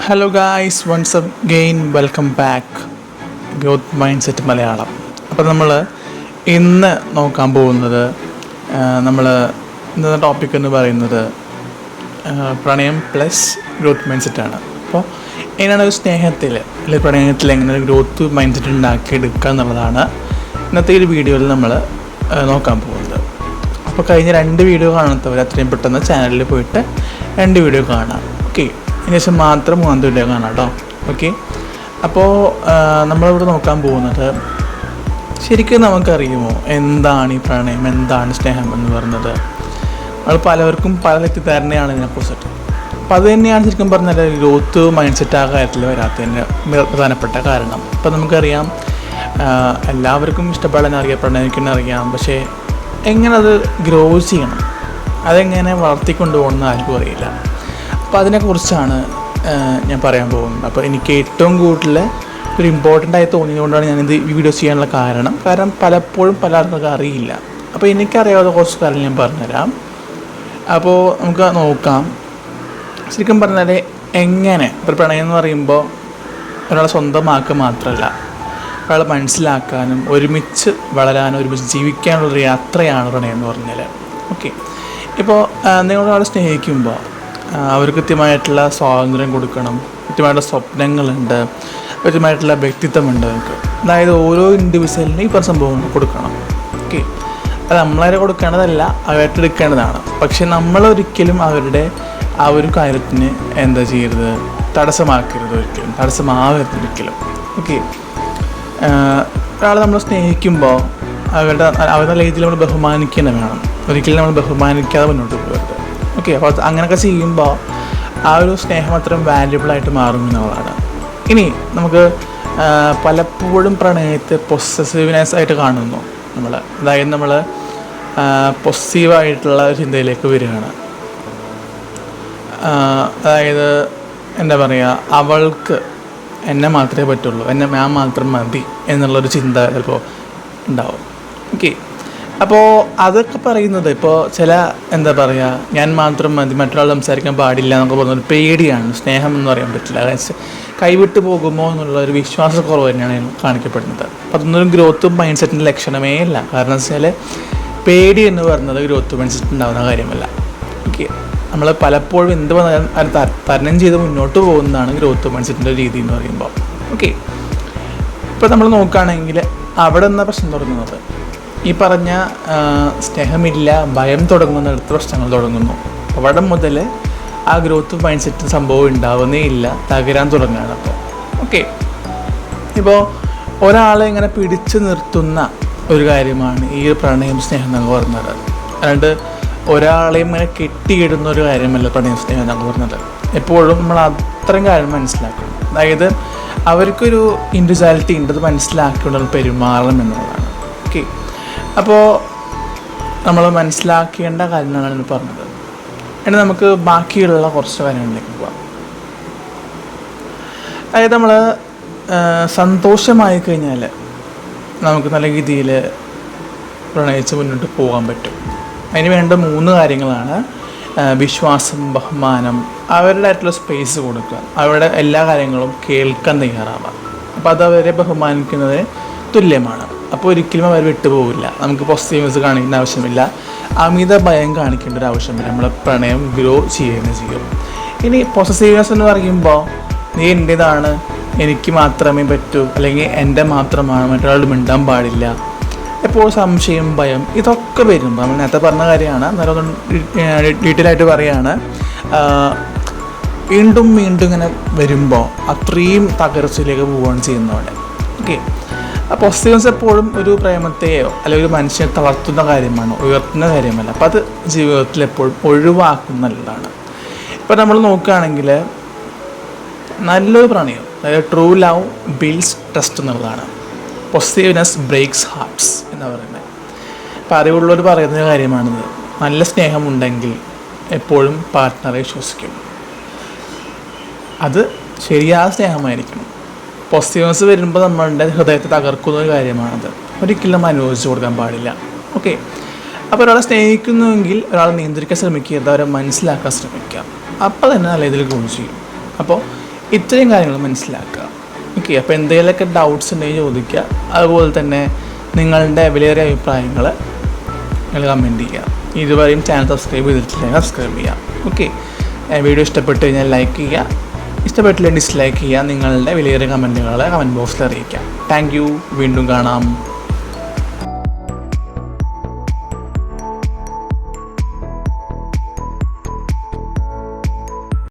Hello guys, once again welcome back growth mindset Malayalam. അപ്പോൾ നമ്മൾ ഇന്ന് നോക്കാൻ പോകുന്നത് ഇന്നത്തെ ടോപ്പിക് എന്ന് പറയുന്നത് പ്രണയം പ്ലസ് ഗ്രോത്ത് മൈൻഡ് സെറ്റാണ്. അപ്പോൾ എങ്ങനെയാണ് ഒരു സ്നേഹത്തിൽ അല്ലെങ്കിൽ പ്രണയത്തിൽ എങ്ങനെ ഒരു ഗ്രോത്ത് മൈൻഡ് സെറ്റ് ഉണ്ടാക്കിയെടുക്കുക എന്നുള്ളതാണ് ഇന്നത്തെ ഒരു വീഡിയോയിൽ നമ്മൾ നോക്കാൻ പോകുന്നത്. അപ്പോൾ കഴിഞ്ഞ 2 വീഡിയോ കാണാത്തവർ അത്രയും പെട്ടെന്ന് ചാനലിൽ പോയിട്ട് 2 വീഡിയോ കാണാം. ഓക്കെ, അതിനുശേഷം മാത്രം 3 വീഡിയോ കാണാം കേട്ടോ. ഓക്കെ, അപ്പോൾ നമ്മളിവിടെ നോക്കാൻ പോകുന്നത് ശരിക്കും നമുക്കറിയുമോ എന്താണ് ഈ പ്രണയം, എന്താണ് സ്നേഹം എന്ന് പറയുന്നത്. അത് പലവർക്കും പല തെറ്റിദ്ധാരണയാണ് ഇതിനെക്കുറിച്ചിട്ട്. അപ്പോൾ അത് തന്നെയാണ് ശരിക്കും പറഞ്ഞാൽ ഗ്രോത്ത് മൈൻഡ് സെറ്റ് ആ കാര്യത്തിൽ വരാത്തതിൻ്റെ പ്രധാനപ്പെട്ട കാരണം. ഇപ്പോൾ നമുക്കറിയാം എല്ലാവർക്കും ഇഷ്ടപ്പെടാനറിയാം, പ്രണയിക്കാനറിയാം, പക്ഷേ എങ്ങനെ അത് ഗ്രോ ചെയ്യണം, അതെങ്ങനെ വളർത്തിക്കൊണ്ട് പോകണമെന്ന് ആർക്കും അറിയില്ല. അപ്പോൾ അതിനെക്കുറിച്ചാണ് ഞാൻ പറയാൻ പോകുന്നത്. അപ്പോൾ എനിക്ക് ഏറ്റവും കൂടുതൽ ഒരു ഇമ്പോർട്ടൻ്റ് ആയി തോന്നിയതുകൊണ്ടാണ് ഞാനിത് വീഡിയോ ചെയ്യാനുള്ള കാരണം പലപ്പോഴും പല ആൾക്കാർക്ക് അറിയില്ല. അപ്പോൾ എനിക്കറിയാവുന്ന കുറച്ച് കാര്യം ഞാൻ പറഞ്ഞുതരാം. അപ്പോൾ നമുക്ക് നോക്കാം. ശരിക്കും പറഞ്ഞാൽ എങ്ങനെ ഒരു പ്രണയം എന്ന് പറയുമ്പോൾ ഒരാളെ സ്വന്തമാക്കുക മാത്രമല്ല, ഒരാളെ മനസ്സിലാക്കാനും ഒരുമിച്ച് വളരാനും ഒരുമിച്ച് ജീവിക്കാനുള്ളൊരു യാത്രയാണ് പ്രണയം എന്ന് പറഞ്ഞാൽ. ഓക്കെ, ഇപ്പോൾ നിങ്ങളൊരാളെ സ്നേഹിക്കുമ്പോൾ അവർ കൃത്യമായിട്ടുള്ള സ്വാതന്ത്ര്യം കൊടുക്കണം, കൃത്യമായിട്ടുള്ള സ്വപ്നങ്ങളുണ്ട്, കൃത്യമായിട്ടുള്ള വ്യക്തിത്വമുണ്ട് നമുക്ക്. അതായത് ഓരോ ഇൻഡിവിജ്വലിനും ഈ സംഭവം കൊടുക്കണം. ഓക്കെ, അത് നമ്മളാരെ കൊടുക്കേണ്ടതല്ല, അവരെടുക്കേണ്ടതാണ്. പക്ഷെ നമ്മളൊരിക്കലും അവരുടെ ആ ഒരു കാര്യത്തിന് എന്താ ചെയ്യരുത്, തടസ്സമാക്കരുത്, ഒരിക്കലും തടസ്സമാവരുത് ഒരിക്കലും. ഓക്കെ, ഒരാളെ നമ്മൾ സ്നേഹിക്കുമ്പോൾ അവരുടെ രീതിയിൽ നമ്മൾ ബഹുമാനിക്കുക വേണം. ഒരിക്കലും നമ്മൾ ബഹുമാനിക്കാതെ മുന്നോട്ട് പോകരുത്. ഓക്കെ, അപ്പോൾ അങ്ങനെയൊക്കെ ചെയ്യുമ്പോൾ ആ ഒരു സ്നേഹം അത്രയും വാല്യുബിളായിട്ട് മാറും എന്നുള്ളതാണ്. ഇനി നമുക്ക് പലപ്പോഴും പ്രണയത്തെ പൊസസീവ്നെസ് ആയിട്ട് കാണുന്നു നമ്മൾ. അതായത് നമ്മൾ പൊസസീവായിട്ടുള്ള ചിന്തയിലേക്ക് വരികയാണ്. അതായത് എന്താ പറയുക, അവൾക്ക് എന്നെ മാത്രമേ പറ്റുള്ളൂ, ഞാൻ മാത്രം മതി എന്നുള്ളൊരു ചിന്ത ചിലപ്പോൾ ഉണ്ടാവും. ഓക്കെ, അപ്പോൾ അതൊക്കെ പറയുന്നത് ഇപ്പോൾ ചില എന്താ പറയുക, ഞാൻ മാത്രം മതി, മറ്റൊരാൾ സംസാരിക്കാൻ പാടില്ല എന്നൊക്കെ പറയുന്നത് പേടിയാണ്. സ്നേഹം എന്ന് പറയാൻ പറ്റില്ല. കൈവിട്ട് പോകുമോ എന്നുള്ളൊരു വിശ്വാസക്കുറവ് തന്നെയാണ് കാണിക്കപ്പെടുന്നത്. അപ്പോൾ അതൊന്നും ഗ്രോത്ത് മൈൻഡ് സെറ്റിൻ്റെ ലക്ഷണമേ അല്ല. കാരണം എന്ന് വെച്ചാൽ പേടി എന്ന് പറയുന്നത് ഗ്രോത്ത് മൈൻഡ് സെറ്റ് ഉണ്ടാകുന്ന കാര്യമല്ല. ഓക്കെ, നമ്മൾ പലപ്പോഴും എന്ത് വന്നാലും തരണം ചെയ്ത് മുന്നോട്ട് പോകുന്നതാണ് ഗ്രോത്ത് മൈൻഡ് സെറ്റിൻ്റെ രീതി എന്ന് പറയുമ്പോൾ. ഓക്കെ, ഇപ്പോൾ നമ്മൾ നോക്കുകയാണെങ്കിൽ അവിടെ നിന്ന പ്രശ്നം തുടങ്ങുന്നത് ഈ പറഞ്ഞ സ്നേഹമില്ല, ഭയം തുടങ്ങുന്നിടത്ത് പ്രശ്നങ്ങൾ തുടങ്ങുന്നു. അവിടെ മുതൽ ആ ഗ്രോത്ത് മൈൻഡ് സെറ്റ് സംഭവം ഉണ്ടാവുന്നേ ഇല്ല, തകരാൻ തുടങ്ങുകയാണ്. അപ്പോൾ ഓക്കെ, ഇപ്പോൾ ഒരാളെ ഇങ്ങനെ പിടിച്ചു നിർത്തുന്ന ഒരു കാര്യമാണ് ഈ പ്രണയം സ്നേഹം എന്നൊക്കെ പറഞ്ഞത്. അല്ലാണ്ട് ഒരാളെയും ഇങ്ങനെ കെട്ടിയിടുന്ന ഒരു കാര്യമല്ല പ്രണയം സ്നേഹം എന്നൊക്കെ പറഞ്ഞത്. എപ്പോഴും നമ്മൾ അത്രയും കാര്യം മനസ്സിലാക്കണം. അതായത് അവർക്കൊരു ഇൻഡിവിജ്വാലിറ്റി ഉണ്ട്, അത് മനസ്സിലാക്കിയുള്ള പെരുമാറണം എന്നുള്ളതാണ്. ഓക്കെ, അപ്പോൾ നമ്മൾ മനസ്സിലാക്കേണ്ട കാര്യങ്ങളാണ് പറഞ്ഞത്. ഇനി നമുക്ക് ബാക്കിയുള്ള കുറച്ച് കാര്യങ്ങളിലേക്ക് പോകാം. അതായത് നമ്മൾ സന്തോഷമായി കഴിഞ്ഞാൽ നമുക്ക് നല്ല രീതിയിൽ പ്രണയിച്ച് മുന്നോട്ട് പോകാൻ പറ്റും. അതിന് വേണ്ട 3 കാര്യങ്ങളാണ്: വിശ്വാസം, ബഹുമാനം, അവരുടേതായിട്ടുള്ള സ്പേസ് കൊടുക്കുക, അവരുടെ എല്ലാ കാര്യങ്ങളും കേൾക്കാൻ തയ്യാറാവുക. അപ്പോൾ അത് അവരെ ബഹുമാനിക്കുന്നതിന് തുല്യമാണ്. അപ്പോൾ ഒരിക്കലും അവർ വിട്ടുപോകില്ല. നമുക്ക് പോസിറ്റീവ്നെസ് കാണിക്കേണ്ട ആവശ്യമില്ല, അമിത ഭയം കാണിക്കേണ്ട ഒരു ആവശ്യമില്ല. നമ്മളെ പ്രണയം ഗ്രോ ചെയ്യുകയും ചെയ്യും. ഇനി പോസസീവ്നെസ് എന്ന് പറയുമ്പോൾ നീ എൻ്റേതാണ്, എനിക്ക് മാത്രമേ പറ്റൂ, അല്ലെങ്കിൽ എൻ്റെ മാത്രമാണ്, മറ്റൊരാളോട് മിണ്ടാൻ പാടില്ല, എപ്പോഴും സംശയം, ഭയം, ഇതൊക്കെ വരുമ്പോൾ നമ്മൾ നേരത്തെ പറഞ്ഞ കാര്യമാണ്. എന്നാലും ഡീറ്റെയിൽ ആയിട്ട് പറയുകയാണ്. വീണ്ടും ഇങ്ങനെ വരുമ്പോൾ അത്രയും തകർച്ചയിലേക്ക് പോവുകയാണ് ചെയ്യുന്നവിടെ. ഓക്കെ, ആ പോസിറ്റീവ്നെസ് എപ്പോഴും ഒരു പ്രേമത്തെയോ അല്ലെങ്കിൽ ഒരു മനുഷ്യനെ തളർത്തുന്ന കാര്യമാണ്, ഉയർത്തുന്ന കാര്യമല്ല. അപ്പോൾ അത് ജീവിതത്തിൽ എപ്പോഴും ഒഴിവാക്കുന്നതാണ്. ഇപ്പോൾ നമ്മൾ നോക്കുകയാണെങ്കിൽ നല്ലൊരു പ്രണയം, അതായത് ട്രൂ ലവ് ബിൽഡ്സ് ട്രസ്റ്റ് എന്നുള്ളതാണ്. പോസിറ്റീവ്നെസ് ബ്രേക്സ് ഹാർട്ട്സ് എന്ന് പറയുന്നത്. അപ്പോൾ അറിവുള്ളവർ പറയുന്ന കാര്യമാണിത്. നല്ല സ്നേഹമുണ്ടെങ്കിൽ എപ്പോഴും പാർട്ട്ണറെ വിശ്വസിക്കും. അത് ശരിയായ സ്നേഹമായിരിക്കണം. പോസിറ്റീവ്നെസ് വരുമ്പോൾ നമ്മളുടെ ഹൃദയത്തെ തകർക്കുന്ന ഒരു കാര്യമാണത്. ഒരിക്കലും നമ്മൾ അനുവദിച്ചു കൊടുക്കാൻ പാടില്ല. ഓക്കെ, അപ്പോൾ ഒരാളെ സ്നേഹിക്കുന്നുവെങ്കിൽ ഒരാളെ നിയന്ത്രിക്കാൻ ശ്രമിക്കുക, അവരെ മനസ്സിലാക്കാൻ ശ്രമിക്കുക. അപ്പോൾ തന്നെ നല്ല ഇതിൽ ഗുണം ചെയ്യും. അപ്പോൾ ഇത്രയും കാര്യങ്ങൾ മനസ്സിലാക്കുക. ഓക്കെ, അപ്പോൾ എന്തെങ്കിലുമൊക്കെ ഡൗട്ട്സ് ഉണ്ടെങ്കിൽ ചോദിക്കുക. അതുപോലെ തന്നെ നിങ്ങളുടെ വിലയേറിയ അഭിപ്രായങ്ങൾ നിങ്ങൾ കമൻറ്റ് ചെയ്യുക. ഇതുവരെയും ചാനൽ സബ്സ്ക്രൈബ് ചെയ്തിട്ടില്ലെങ്കിൽ സബ്സ്ക്രൈബ് ചെയ്യാം. ഓക്കെ, വീഡിയോ ഇഷ്ടപ്പെട്ട് കഴിഞ്ഞാൽ ലൈക്ക് ചെയ്യുക, ഇഷ്ടപ്പെട്ടില്ലെങ്കിൽ ഡിസ്ലൈക്ക് ചെയ്യുക. നിങ്ങളുടെ വിലയേറിയ കമൻറ്റുകൾ കമൻറ്റ് ബോക്സിൽ അറിയിക്കാം. Thank you. വീണ്ടും കാണാം.